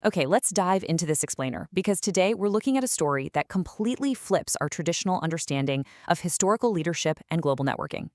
Okay, let's dive into this explainer because today we're looking at a story that completely flips our traditional understanding of historical leadership and global networking.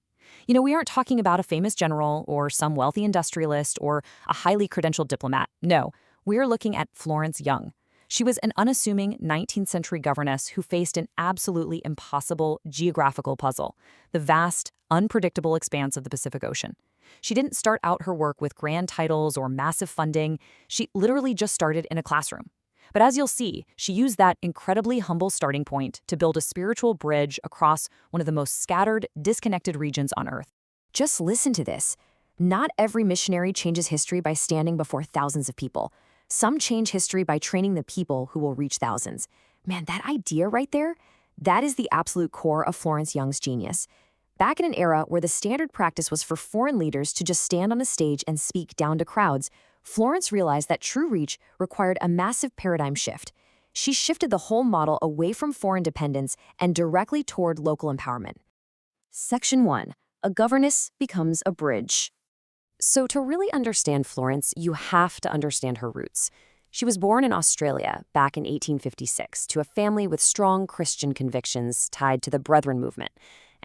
We aren't talking about a famous general or some wealthy industrialist or a highly credentialed diplomat. No, we're looking at Florence Young. She was an unassuming 19th century governess who faced an absolutely impossible geographical puzzle, the vast, unpredictable expanse of the Pacific Ocean. She didn't start out her work with grand titles or massive funding. She literally just started in a classroom. But as you'll see, she used that incredibly humble starting point to build a spiritual bridge across one of the most scattered, disconnected regions on Earth. Just listen to this. Not every missionary changes history by standing before thousands of people. Some change history by training the people who will reach thousands. Man, that idea right there, that is the absolute core of Florence Young's genius. Back in an era where the standard practice was for foreign leaders to just stand on a stage and speak down to crowds, Florence realized that true reach required a massive paradigm shift. She shifted the whole model away from foreign dependence and directly toward local empowerment. Section 1. A governess becomes a bridge. So to really understand Florence, you have to understand her roots. She was born in Australia back in 1856 to a family with strong Christian convictions tied to the Brethren movement.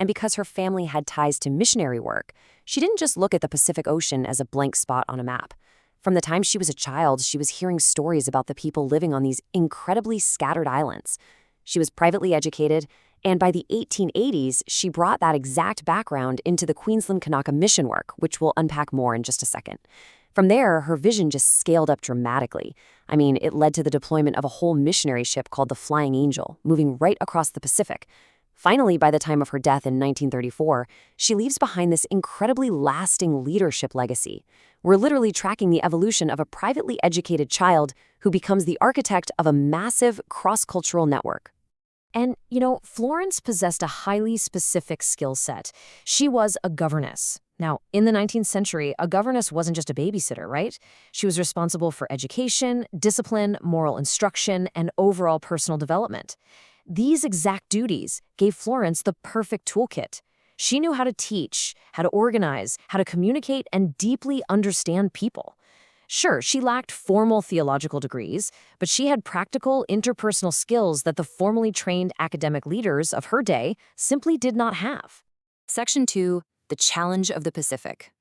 And because her family had ties to missionary work, she didn't just look at the Pacific Ocean as a blank spot on a map. From the time she was a child, she was hearing stories about the people living on these incredibly scattered islands. She was privately educated, and by the 1880s, she brought that exact background into the Queensland Kanaka Mission work, which we'll unpack more in just a second. From there, her vision just scaled up dramatically. I mean, it led to the deployment of a whole missionary ship called the Flying Angel, moving right across the Pacific. Finally, by the time of her death in 1934, she leaves behind this incredibly lasting leadership legacy. We're literally tracking the evolution of a privately educated child who becomes the architect of a massive cross-cultural network. And, Florence possessed a highly specific skill set. She was a governess. Now, in the 19th century, a governess wasn't just a babysitter, right? She was responsible for education, discipline, moral instruction, and overall personal development. These exact duties gave Florence the perfect toolkit. She knew how to teach, how to organize, how to communicate, and deeply understand people. Sure, she lacked formal theological degrees, but she had practical interpersonal skills that the formally trained academic leaders of her day simply did not have. Section 2. The Challenge of the Pacific.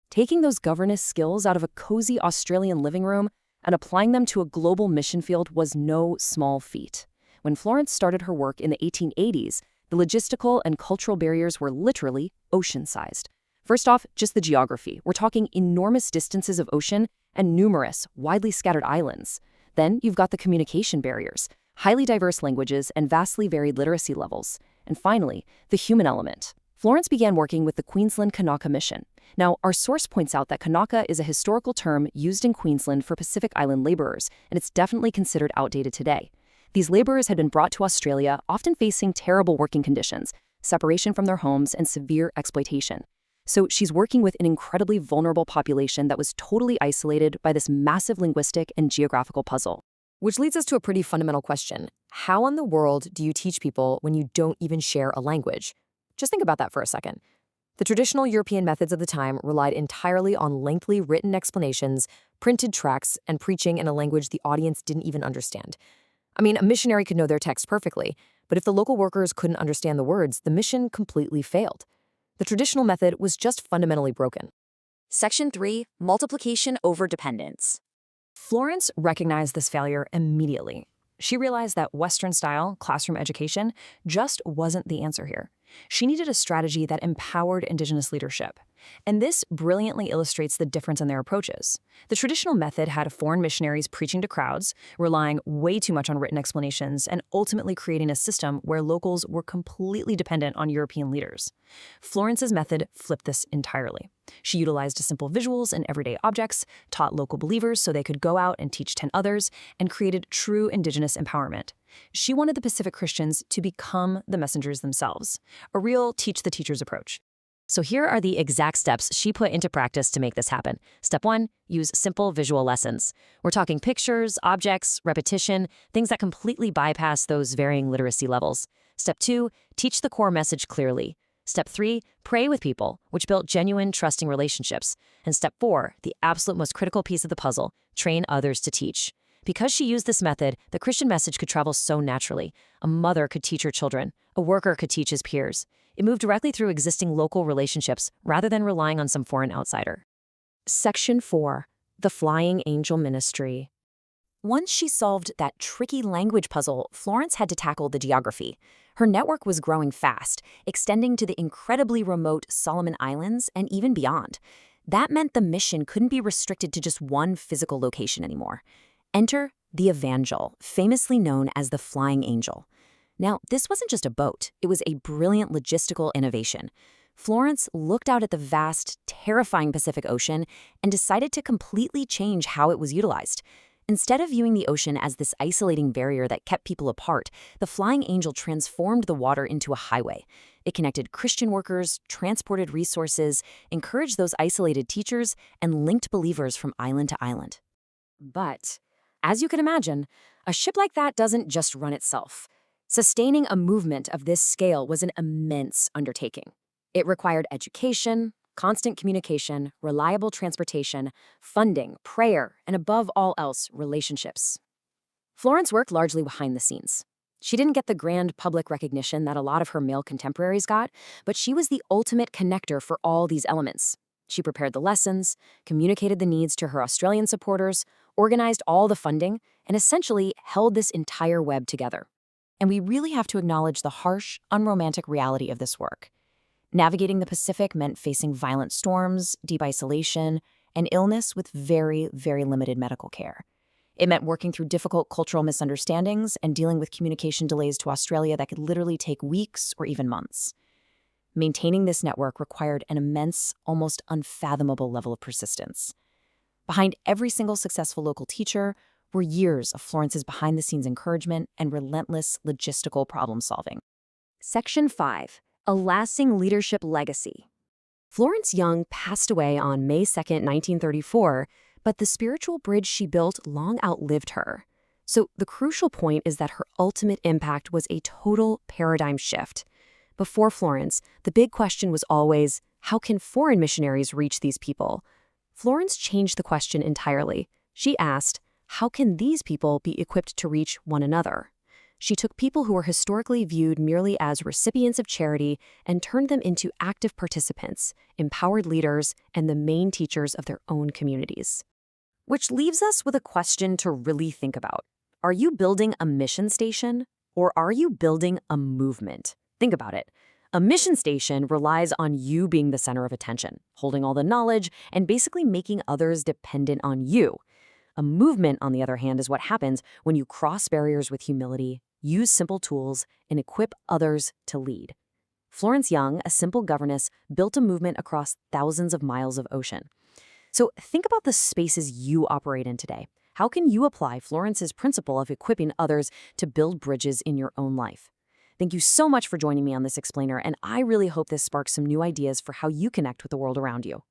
Taking those governess skills out of a cozy Australian living room and applying them to a global mission field was no small feat. When Florence started her work in the 1880s, the logistical and cultural barriers were literally ocean-sized. First off, just the geography. We're talking enormous distances of ocean and numerous, widely scattered islands. Then you've got the communication barriers, highly diverse languages, and vastly varied literacy levels. And finally, the human element. Florence began working with the Queensland Kanaka Mission. Now, our source points out that Kanaka is a historical term used in Queensland for Pacific Island laborers, and it's definitely considered outdated today. These laborers had been brought to Australia, often facing terrible working conditions, separation from their homes, and severe exploitation. So she's working with an incredibly vulnerable population that was totally isolated by this massive linguistic and geographical puzzle. Which leads us to a pretty fundamental question. How in the world do you teach people when you don't even share a language? Just think about that for a second. The traditional European methods of the time relied entirely on lengthy written explanations, printed tracts, and preaching in a language the audience didn't even understand. I mean, a missionary could know their text perfectly, but if the local workers couldn't understand the words, the mission completely failed. The traditional method was just fundamentally broken. Section 3. Multiplication over dependence. Florence recognized this failure immediately. She realized that Western-style classroom education just wasn't the answer here. She needed a strategy that empowered Indigenous leadership. And this brilliantly illustrates the difference in their approaches. The traditional method had foreign missionaries preaching to crowds, relying way too much on written explanations, and ultimately creating a system where locals were completely dependent on European leaders. Florence's method flipped this entirely. She utilized simple visuals and everyday objects, taught local believers so they could go out and teach 10 others, and created true Indigenous empowerment. She wanted the Pacific Christians to become the messengers themselves, a real teach-the-teachers approach. So here are the exact steps she put into practice to make this happen. Step 1, use simple visual lessons. We're talking pictures, objects, repetition, things that completely bypass those varying literacy levels. Step 2, teach the core message clearly. Step 3, pray with people, which built genuine, trusting relationships. And Step 4, the absolute most critical piece of the puzzle, train others to teach. Because she used this method, the Christian message could travel so naturally. A mother could teach her children. A worker could teach his peers. It moved directly through existing local relationships rather than relying on some foreign outsider. Section 4. The Flying Angel Ministry. Once she solved that tricky language puzzle, Florence had to tackle the geography. Her network was growing fast, extending to the incredibly remote Solomon Islands and even beyond. That meant the mission couldn't be restricted to just one physical location anymore. Enter the Evangel, famously known as the Flying Angel. Now, this wasn't just a boat. It was a brilliant logistical innovation. Florence looked out at the vast, terrifying Pacific Ocean and decided to completely change how it was utilized. Instead of viewing the ocean as this isolating barrier that kept people apart, the Flying Angel transformed the water into a highway. It connected Christian workers, transported resources, encouraged those isolated teachers, and linked believers from island to island. But, as you can imagine, a ship like that doesn't just run itself. Sustaining a movement of this scale was an immense undertaking. It required education, constant communication, reliable transportation, funding, prayer, and above all else, relationships. Florence worked largely behind the scenes. She didn't get the grand public recognition that a lot of her male contemporaries got, but she was the ultimate connector for all these elements. She prepared the lessons, communicated the needs to her Australian supporters, organized all the funding, and essentially held this entire web together. And we really have to acknowledge the harsh, unromantic reality of this work. Navigating the Pacific meant facing violent storms, deep isolation, and illness with very, very limited medical care. It meant working through difficult cultural misunderstandings and dealing with communication delays to Australia that could literally take weeks or even months. Maintaining this network required an immense, almost unfathomable level of persistence. Behind every single successful local teacher were years of Florence's behind-the-scenes encouragement and relentless logistical problem-solving. Section 5. A lasting leadership legacy. Florence Young passed away on May 2, 1934, but the spiritual bridge she built long outlived her. So the crucial point is that her ultimate impact was a total paradigm shift. Before Florence, the big question was always, how can foreign missionaries reach these people? Florence changed the question entirely. She asked, how can these people be equipped to reach one another? She took people who were historically viewed merely as recipients of charity and turned them into active participants, empowered leaders, and the main teachers of their own communities. Which leaves us with a question to really think about. Are you building a mission station, or are you building a movement? Think about it. A mission station relies on you being the center of attention, holding all the knowledge, and basically making others dependent on you. A movement, on the other hand, is what happens when you cross barriers with humility, use simple tools, and equip others to lead. Florence Young, a simple governess, built a movement across thousands of miles of ocean. So think about the spaces you operate in today. How can you apply Florence's principle of equipping others to build bridges in your own life? Thank you so much for joining me on this explainer, and I really hope this sparks some new ideas for how you connect with the world around you.